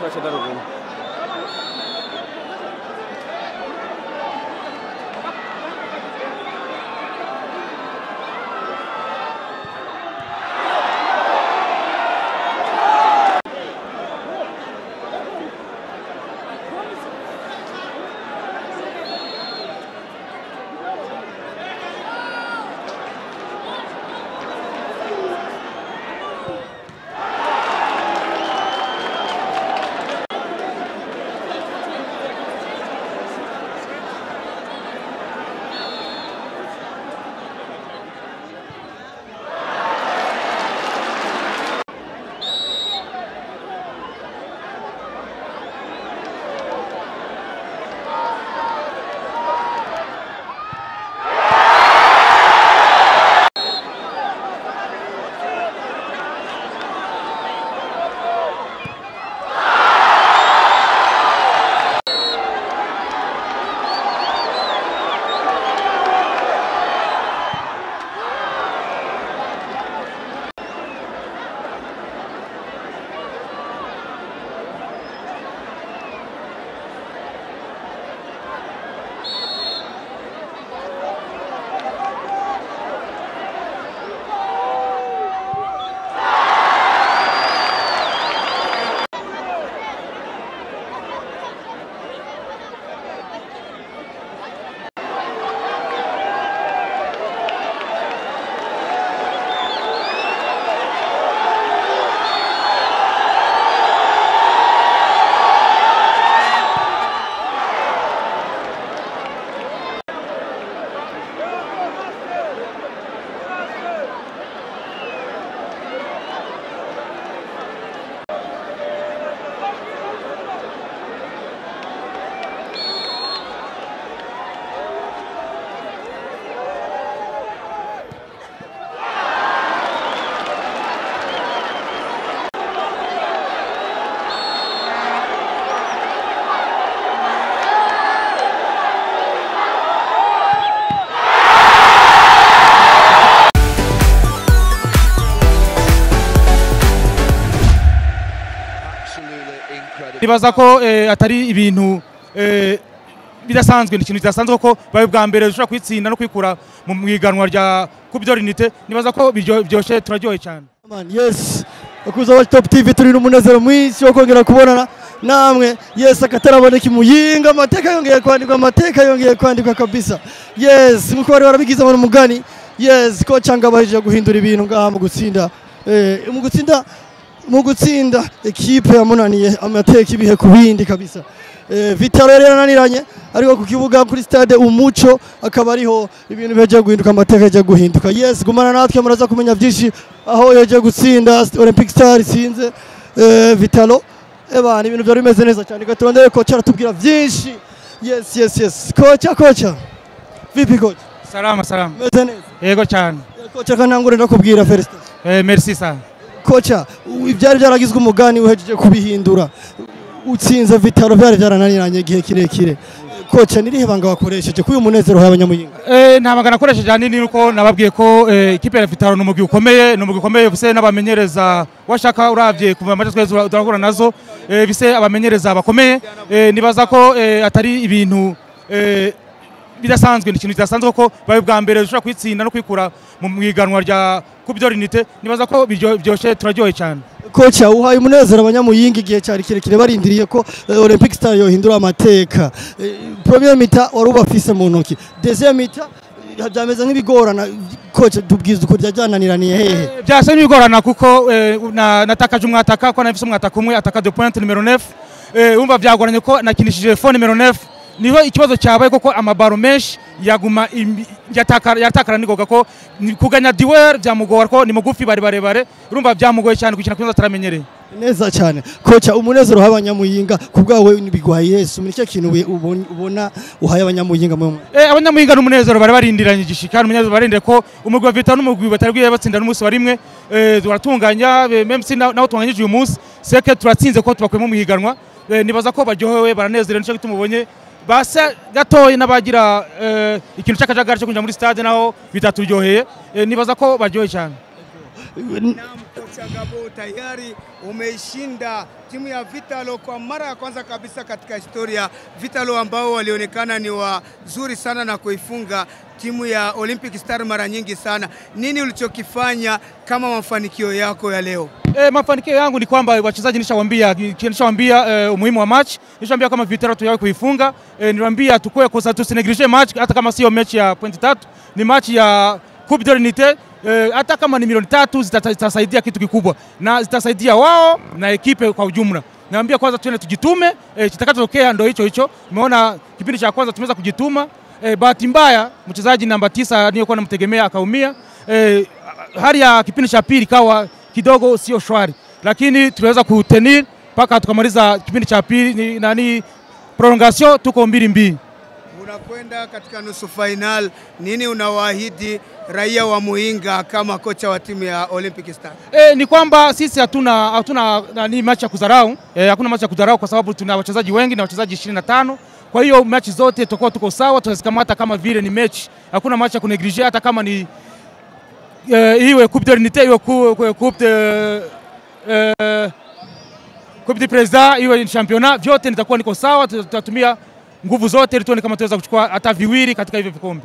Chacha Daruguru. nibaza ko atari ibintu bidasanzwe ikintu kidasanzwe ko babe bwa mbere dushobora kwitsinda no kwikura mu mwiganwa rya Kubyorinite nibaza ko byoshe turaryoye cyane. Yes, akuza wa Top TV turi n'umunezero mwinshi wo kongera kubonana namwe. Yes, akataraboneka Muyinga, amateka yongeye kwandikwa kabisa. Yes, muko bari barabigize mu mugani. Yes, ko cyanga bahije guhindura ibintu ngaha mu gutsinda equipe yamunaniye amateka ibihe kubindi kabisa. Vitalo rero naniranye ariko ku kibuga kuri stade Umuco akaba ariho ibintu byaje guhinduka, amateka yaje guhinduka. Yes, gumana natwe muraza kumenya byinshi aho yaje gutsinda Olympic Star sinze Vitalo. Ebana ibintu byari bimeze neza cyane, gatondere coach aratubwira byinshi. Yes coach. Vipi coach? Salama. Meze neza. Yego cyane. Coach kanangure ndakubwira first. Merci sana. Coach, ibyari byaragizwe umugani uhejeje kubihindura. Utsinze Vitalo byari byarananiranye igihe kirekire. Coach, nirihe banga wakoresheje kuyu munezero y'abanyamuyinga? Nta banga nakoresheje hanini nuko nababwiye ko ikipe ya Vitalo n'umugwi ukomeye bise n'abamenyereza washaka uravye kuva amajwe turahura nazo bise abamenyereza bakomeye. Nibaza ko atari ibintu bidasanzwe ikintu kidasanzwe ko babe bwa mbere dushobora kwitsinda no kwikura mu mwiganwa rya Kubyorinite nibaza ko byoshe turaryoye cyane. Coach, uhaye umunezero abanyamuyinga igihe cyari kirekire barindiriye ko Olympic Star yohindura amateka. Premier mita wari ubafise mu ntoki, deuxième mita byameze nk'ibigorana. Coach, tubwiza uko byajananiraniye hehe? Byase n'ibigorana kuko natakaje umwataka ko nafise umwataka umwe ataka de point numero 9. Umva byagoranye ko nakinishije phone numero 9. Niho ikibazo cyabaye koko amabaro menshi yaguma yatakara nigoga ko kuganya duel byamugora ko ni mugufi barebare urumva byamugoye cyane gukina kwiza taramenyereye neza cyane. Coach, umunezero w'abanyamuyinga kubwawe nibigwaye Yesu muri cyo kintu ubona uhaye abanyamuyinga mu abanyamuyinga n'umunezero bari barindiranye igishikana umunezero barinde ko umugwi wa Vitalo n'umugwi batarwiye batsinda n'umunsi warimwe turatunganya même si naho tunganyije uyu munsi seke turatsinze ko tubakwemo mu higanwa. Nibaza ko baryohewe baranezerewe nicyo gitumubonye basa gatoye nabagira ikintu cy'akajagari cyo kunja muri stade naho bitaturyoheye. Nibaza ko baryohe cyane. Kocha Ngabo, tayari umeishinda timu ya Vitalo kwa mara ya kwanza kabisa katika historia. Vitalo ambao walionekana ni wazuri sana na kuifunga timu ya Olympic Star mara nyingi sana. Nini ulichokifanya kama mafanikio yako ya leo? Mafanikio yangu ni kwamba wachezaji nishawaambia umuhimu wa match. Nishawaambia kama Vitalo tuyawe kuifunga. Niwaambia tukue kwa sababu tusineglije match hata kama sio mechi ya point 3, ni match ya Coupe d'Unité. Hata kama ni milioni 3 zitasaidia kitu kikubwa na zitasaidia wao na ekipe kwa ujumla. Naambia kwanza tuende tujitume, kitakachotokea ndio hicho. Umeona kipindi cha kwanza tumeweza kujituma. Bahati mbaya mchezaji namba 9 niliyokuwa namtegemea akaumia. Hali ya kipindi cha pili kawa kidogo sio shwari, lakini tuliweza kutenir mpaka tukamaliza kipindi cha pili prolongation, tuko 2-2. Unakwenda katika nusu final, nini unawaahidi raia wa Muinga kama kocha wa timu ya Olympic Star? Ni kwamba sisi hatuna match ya kudharau. Hakuna match ya kudharau kwa sababu tuna wachezaji wengi na wachezaji 25. Kwa hiyo match zote tuko sawa, tunazikamata kama vile ni match. Hakuna match ya kuneglije, hata kama ni iwe Coupe d'Unité, iwe Coupe du Président, iwe championnat, vyote nitakuwa niko sawa. Tutatumia nguvu zote ili tuone kama tuweza kuchukua hata viwili katika hivyo vikombe.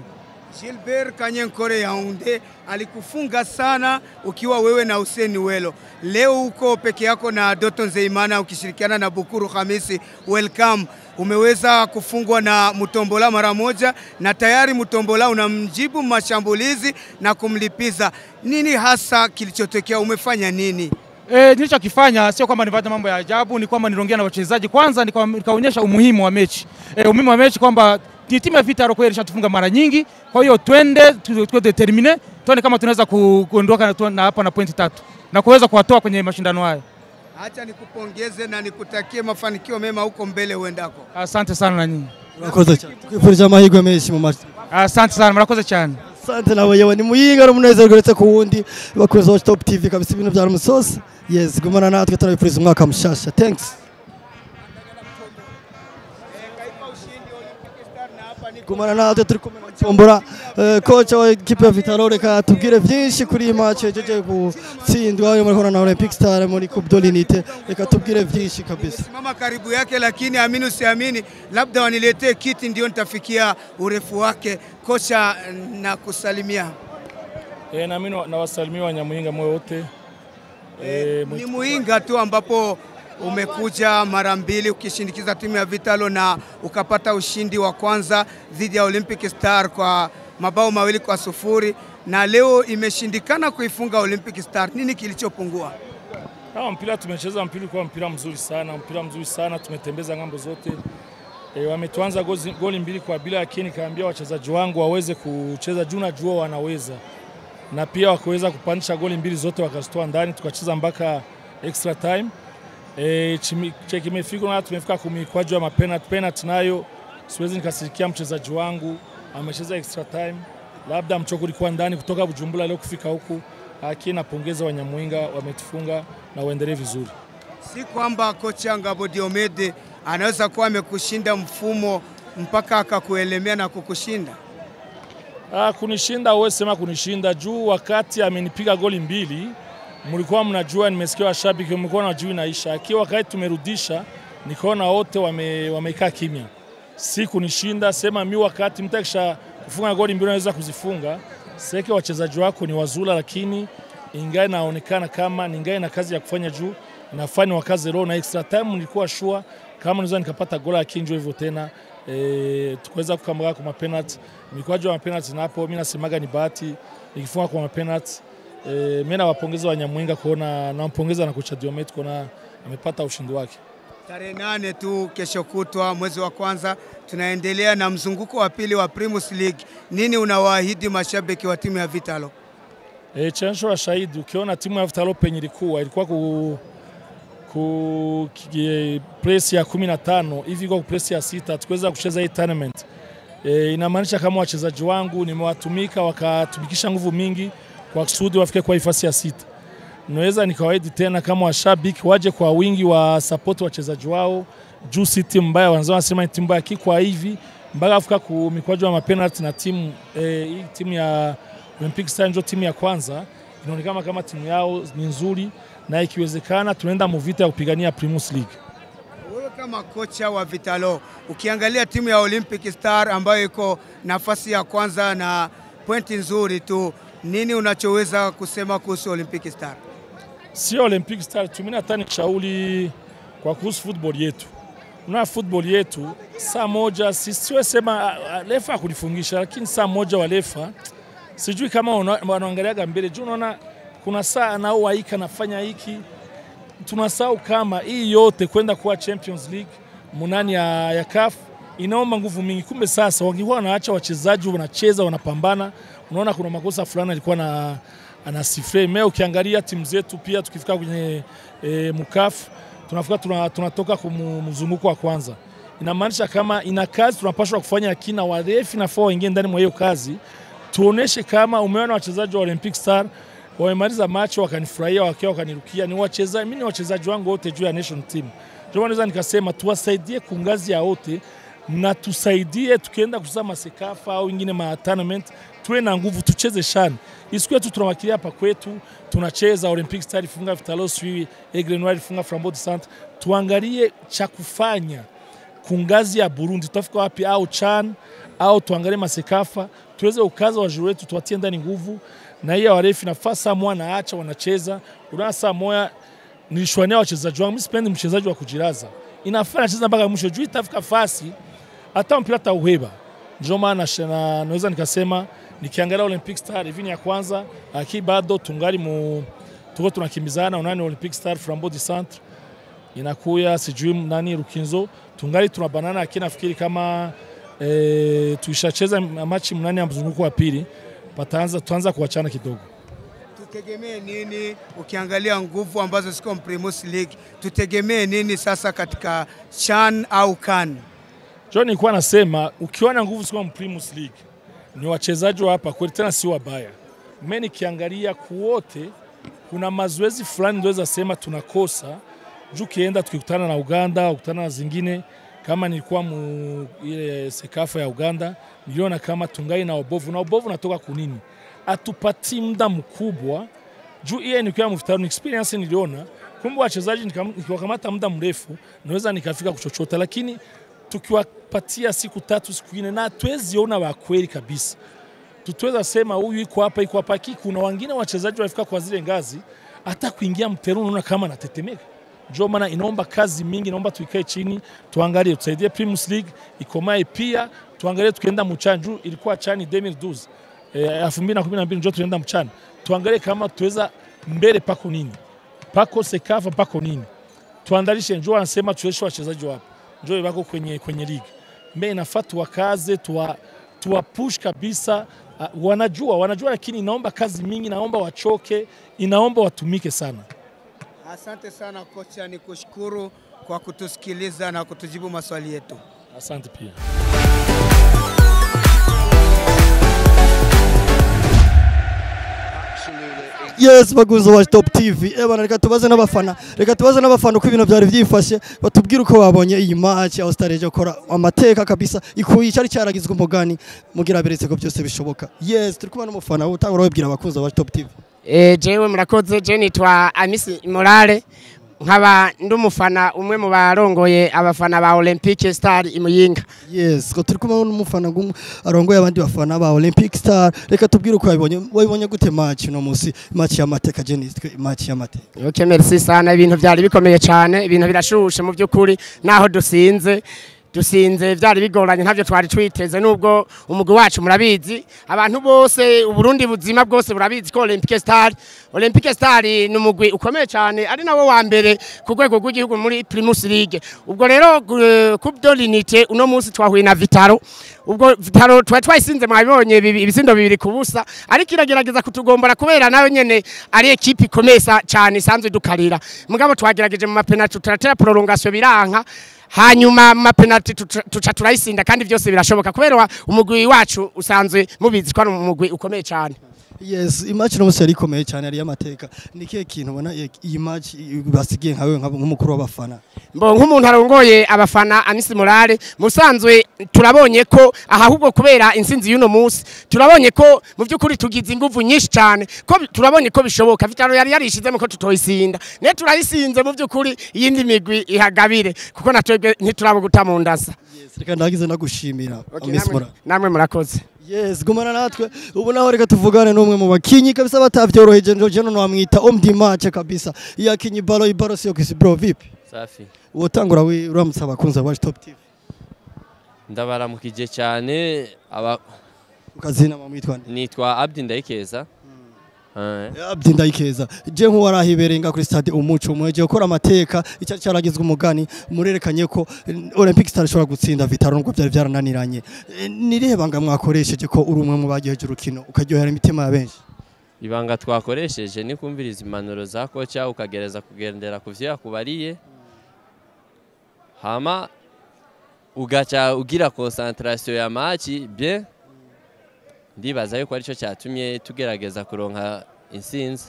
Gilbert Kanyenkore Yaounde alikufunga sana ukiwa wewe na Hussein Welo. Leo uko peke yako na Doto Nzeimana ukishirikiana na Bukuru Hamisi. Welcome. Umeweza kufungwa na Mutombola mara moja na tayari Mutombola unamjibu mashambulizi na kumlipiza. Nini hasa kilichotokea? Umefanya nini? Nilichokifanya sio kwamba nifanya mambo ya ajabu, ni kwamba niliongea na wachezaji kwanza, nikaonyesha umuhimu wa mechi. Umuhimu wa mechi kwamba timu ya Vitalo kwa ilishatufunga mara nyingi, kwa hiyo twende determine, tuone kama tunaweza kuondoka na hapa na pointi 3 na kuweza kuwatoa kwenye mashindano haya. Acha nikupongeze na nikutakie mafanikio mema huko mbele uendako. Asante sana na nyinyi. Murakoze cyane. Twifurije amahirwe menshi mu match. Asante sana, murakoze cyane. Asante nawe yewe ni Muyinga rumunezero uretse ku wundi bakoze wa Top TV kabisa ibintu bya Rumusozi. Yes, gumana natwe turabifuriza umwaka mushasha. Thanks. Gumana natwe turi kumwe na Tombora, kocha wa equipe ya Vitalo, reka tubwire byinshi kuri iyi match yejeje gutsindwa yo muri na Olympic Star muri Coupe d'Unité. Reka tubwire byinshi kabisa. Mama karibu yake, lakini amini usiamini, labda waniletee kiti ndio nitafikia urefu wake. Kocha na kusalimia. Na mimi nawasalimia Wanyamuinga moyo wote. Ni Muinga tu ambapo umekuja mara mbili ukishindikiza timu ya Vitalo na ukapata ushindi wa kwanza dhidi ya Olympic Star kwa mabao 2-0, na leo imeshindikana kuifunga Olympic Star. Nini kilichopungua? Mpira tumecheza kwa mpira mzuri sana, tumetembeza ngambo zote. Wametuanza goli 2-2, lakini kaambia wachezaji wangu waweze kucheza juu na jua wanaweza. Na pia wakaweza kupandisha goli 2 zote wakazitoa ndani, tukacheza mpaka extra time. Kimefika na tumefika kumikwaju ya mapenalty nayo siwezi nikasirikia mchezaji wangu amecheza extra time, labda mchoko ulikuwa ndani kutoka Bujumbura leo kufika huku, lakini napongeza Wanyamuinga wametufunga na waendelee vizuri. Si kwamba kocha Ngabo Diomede anaweza kuwa amekushinda mfumo mpaka akakuelemea na kukushinda? Kunishinda wewe sema kunishinda juu wakati amenipiga goli 2 mlikuwa mnajua, nimesikia washabiki mlikuwa mnajua inaisha. Akiwa wakati tumerudisha nikaona wote wamekaa kimya. Si kunishinda, sema mimi wakati mtakisha kufunga goli 2 unaweza kuzifunga. Seke wachezaji wako ni wazula, lakini ingae naonekana kama ningae na kazi ya kufanya juu nafanya wakazi roho na extra time. Nilikuwa sure kama naweza nikapata gola, lakini ndio hivyo tena tukaweza kukamata kwa penalty. Mikwaju wa penalty napo mimi nasemaga ni bahati nikifunga kwa penalty. Mimi nawapongeza Wanyamuinga kuona, nampongeza na kocha Diomede kuona amepata ushindi wake. Tarehe 8 tu kesho kutwa mwezi wa kwanza tunaendelea na mzunguko wa pili wa Primus League. Nini unawaahidi mashabiki wa timu ya Vitalo? Chansho wa shahidi, ukiona timu ya Vitalo penye ilikuwa ku press ya 15 hivi kwa press ya 6 tukiweza kucheza hii tournament. Inamaanisha kama wachezaji wangu nimewatumika wakatumikisha nguvu mingi kwa kusudi wafike kwa nafasi ya 6. Naweza nikawaahidi tena kama washabiki waje kwa wingi wa support wachezaji wao. Juu si timu mbaya, wanasema timu mbaya kwa hivi mpaka afika ku mikwaju wa mapenalty na timu hii timu ya Olympic Star ndio timu ya kwanza. inaonekana kama timu yao ni nzuri na ikiwezekana tunaenda mu vita ya kupigania Primus League. Wewe kama kocha wa Vitalo, ukiangalia timu ya Olympic Star ambayo iko nafasi ya kwanza na pointi nzuri tu, nini unachoweza kusema kuhusu Olympic Star? Sio Olympic Star, tumina hata nishauri kwa kuhusu football yetu. Na football yetu saa moja siwe sema refa kulifungisha, lakini saa moja wa refa sijui kama wanaangalia mbele. Juu unaona kuna saa nao waika nafanya hiki, tunasahau kama hii yote kwenda kuwa Champions League munani ya CAF inaomba nguvu mingi. Kumbe sasa wangekuwa wanaacha wachezaji wanacheza wanapambana, unaona kuna makosa fulani alikuwa anasifre. Mimi ukiangalia timu zetu pia tukifika kwenye mukaf tunafika tunatoka kwa mzunguko wa kwanza, inamaanisha kama ina kazi tunapaswa kufanya, lakini warefi na fao wengine ndani mwa hiyo kazi tuoneshe kama umeona wachezaji wa Olympic Star wamemaliza match wakanifurahia wakanirukia, ni wachezaji, mimi ni wachezaji wangu wote juu ya nation team. Ndio maana nikasema tuwasaidie kungazi ya wote na tusaidie tukienda kusama Sekafa au ingine ma tournament tuwe na nguvu tucheze shani. Isikuwe tu tunawakilia hapa kwetu tunacheza Olympic Star ifunga Vitalo sui Aigle Noir ifunga Flambeau du Centre, tuangalie cha kufanya kungazi ya Burundi tutafika wapi, au CHAN au tuangalie masekafa tuweze ukaza wa juu wetu tuwatie ndani nguvu. Na hiyo warefi nafasi mwana acha wanacheza una saa moja nilishwania wachezaji wangu, mimi sipendi mchezaji wa kujiraza, inafanya cheza mpaka mwisho juu itafika fasi hata mpira tauheba. Ndio maana naweza nikasema nikiangalia Olympic Star hivi ya kwanza bado tungali tuko tunakimbizana unani Olympic Star Flambeau du Centre inakuya sijui nani Rukinzo tungali tunabanana, lakini nafikiri kama tuishacheza machi mnani ya mzunguko wa pili tuanza kuachana kidogo. Tutegemee nini ukiangalia nguvu ambazo ziko Primus League, tutegemee nini sasa katika CHAN au CAN? John nilikuwa nasema ukiona nguvu ziko Primus League ni wachezaji hapa kweli tena si wabaya. Mimi nikiangalia kuote kuna mazoezi fulani ndio sema tunakosa juu kienda tukikutana na Uganda au kukutana na zingine, kama nilikuwa ile Sekafa ya Uganda niliona kama tungai na ubovu natoka kunini atupati muda mkubwa juu yeye nikiwa mfutano experience niliona kumbe wachezaji nikiwakamata muda mrefu naweza nikafika kuchochota, lakini tukiwapatia siku 3 siku 4 na tuweziona wa kweli kabisa tutaweza sema huyu iko hapa kuna wengine wachezaji wafika kwa zile ngazi hata kuingia mteroni unaona kama anatetemeka. Ndio maana inaomba kazi mingi, inaomba tuikae chini tuangalie tusaidie Primus League ikomae, pia tuangalie tukienda mchanju ilikuwa chani 2012 2012 ndio tunaenda mchana, tuangalie kama tuweza mbele pako nini pako Sekafa pako nini tuandalishe. Njoo anasema tuweshe wachezaji wapo njoo wako kwenye league mimi nafatu wakaze tuwa push kabisa. Wanajua lakini inaomba kazi mingi, inaomba wachoke, inaomba watumike sana. Asante sana kocha, nikushukuru kwa kutusikiliza na kutujibu maswali yetu. Asante pia. Yes, baguzi wa Top TV. Bana reka tubaze n'abafana uko ibintu byari byifashe, batubwira uko babonye iyi match ya Star ejo kora amateka kabisa ikuyi cyari cyaragizwe umugani mugira beretse ko byose bishoboka. Yes, turi kumana n'umufana utangura wabwira abakunzi wa Top TV. Jewe murakoze, je nitwa Amisi Morale, nkaba ndumufana umwe mu barongoye abafana ba Olympic Star imuyinga. Yes, ko turi kumana n'umufana arongoye abandi bafana ba Olympic Star. Reka tubwire uko wabonye gute match no musi, match ya mateka je nitwe match ya mateka. Okay, merci sana, ibintu byari bikomeye cyane, ibintu birashushe mu byukuri naho dusinze byari bigoranye ntavyo twari twiteze, nubwo umugwi wacu murabizi abantu bose uburundi buzima bwose burabizi ko Olympic Star ni umugwi ukomeye cyane, ari nawo wa mbere ku rwego rw'igihugu muri Primus League. Ubwo rero Coupe de l'Unité uno munsi twahuye na Vitaro, ubwo Vitaro twayisinze mwabonye ibisindo 2 kubusa, ariko iragerageza kutugombora kubera nayo nyene ari equipe ikomeye cyane isanzwe dukarira. Mugabo twagerageje mu mapenalty turatera prolongation biranka, hanyuma mapenalty tuca turayisinda, kandi byose birashoboka kubera umugwi wacu usanzwe mubizi ko ari umugwi ukomeye cyane. Yes, imatch no musi yarikomeye cyane ari yamateka. Nikiye kintu ubona iyi match basigiye nkawe nk'umukuru w'abafana. Mbo nk'umuntu arongoye abafana Anisi Morale musanzwe turabonye ko ahubwo kubera insinzi y'uno munsi turabonye ko mu by'ukuri tugize ingufu nyinshi cyane ko turabonye ko bishoboka Vitaro yari yarishizemo ko tutoyisinda ne turayisinze mu by'ukuri iyindi migwi ihagabire kuko natwebwe ntiturabo guta mu ndasa. Yes, reka ndagize nagushimira Anisi Morale. Namwe murakoze. Yes, gumana natwe ubu naho reka tuvugane n'umwe mu bakinyi kabisa batavyoroheje nje no wamwita omdi match kabisa yakinyi balo sio kisi bro vipi safi wotangura uramutsa abakunza wa Top TV ndabaramukije cyane ukazina mwitwa nitwa Abdi Ndayikeza Abdi Ndayikeza je nko warahiberenga kuri stade umuco mweje ukora amateka icyo cyaragizwe umugani murerekanye ko Olympic Star ishobora gutsinda Vitaro nubwo byari byarananiranye nirehebanga mwakoresheje ko uri umwe mu bagiheje urukino ukaryohera imitima ya benshi ibanga twakoresheje ni kumviriza impanuro za kocha ukagereza kugendera kuvyo yakubariye hama ugacha ugira concentration ya match bien ndibaza yuko ari cyo cyatumye tugerageza kuronka insinzi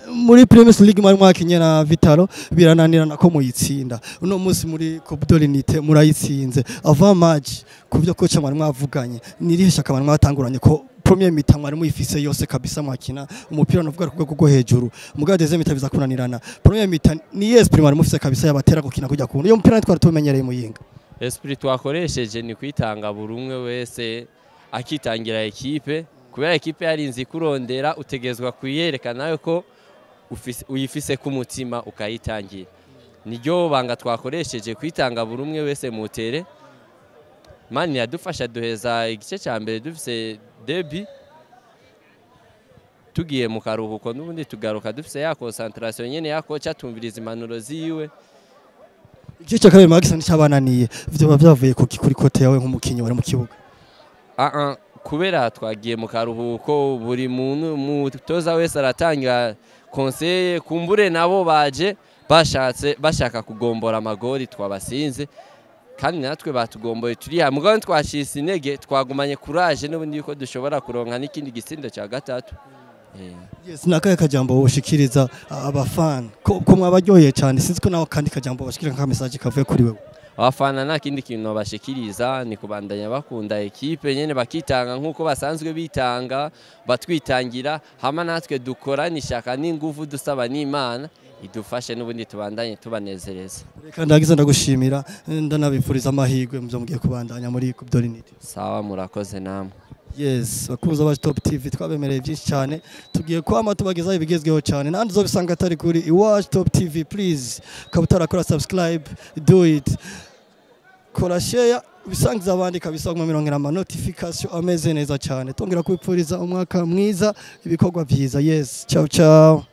muri Premier League mari mwakinye na Vitaro birananirana ko muyitsinda uno munsi muri Coupe d'Unité murayitsinze ava match kuvyo ko cyangwa mwavuganye nirihesha kamwe mwatanguranye ko premier mita mwari muyifise yose kabisa mwakina umupira novuga rwo hejuru muga deuxième mita biza kunanirana premier mita ni esprit mwari mufise kabisa yabatera gukina kujya kuntu iyo mupira twari tumenyereye muyinga esprit twakoresheje ni kwitanga buri umwe wese akitangira ekipe kubera ekipe yarinzi kurondera utegezwa kuyerekana yuko uyifise ku mutima ukayitangira niryo banga twakoresheje kwitanga buri umwe wese mutere mani yadufasha duheza igice cya mbere dufise debi tugiye mu karuhuko n'ubundi tugaruka dufise ya concentration nyene yako cyatumviriza impanuro ziwe igice cya kabiri Max nicyabananiye byo byavuye kuri kote yawe nk'umukinyi wari mu kibuga kubera twagiye mu karuhuko buri muntu mutoza wese aratanga conseil kumbure nabo baje bashaka kugombora amagori twabasinze kandi natwe batugomboye turi hamwe ngo twashise intege twagumanye courage n'ubundi yuko dushobora kuronka n'ikindi gisindo cya gatatu. Yes, nakaye kajambo woshikiriza abafana ko mwabaryoheye cyane sinzi ko nawe kandi kajambo bashikira nka message kavuye kuri wewe. Abafana nta kindi kintu bashikiriza ni kubandanya bakunda ekipe nyene bakitanga nkuko basanzwe bitanga batwitangira hama natwe dukora nishaka n'ingufu dusaba n'Imana idufashe n'ubundi tubandanye tubanezereza. Reka ndagize ndagushimira ndanabifuriza amahirwe muvyo mugiye kubandanya muri Coupe d'Unité. Sawa murakoze namwe. Yes, bakunze ba Top TV twabemereye byinshi cyane tugiye kwama tubagezaho ibigezweho cyane nandi zo bisanga atari kuri Iwacu Top TV please kabutara kora subscribe do it kora share bisangiza abandi kabisa mu mirongo ama notification ameze neza cyane tongera kubipfuriza umwaka mwiza ibikorwa byiza. Yes, ciao ciao.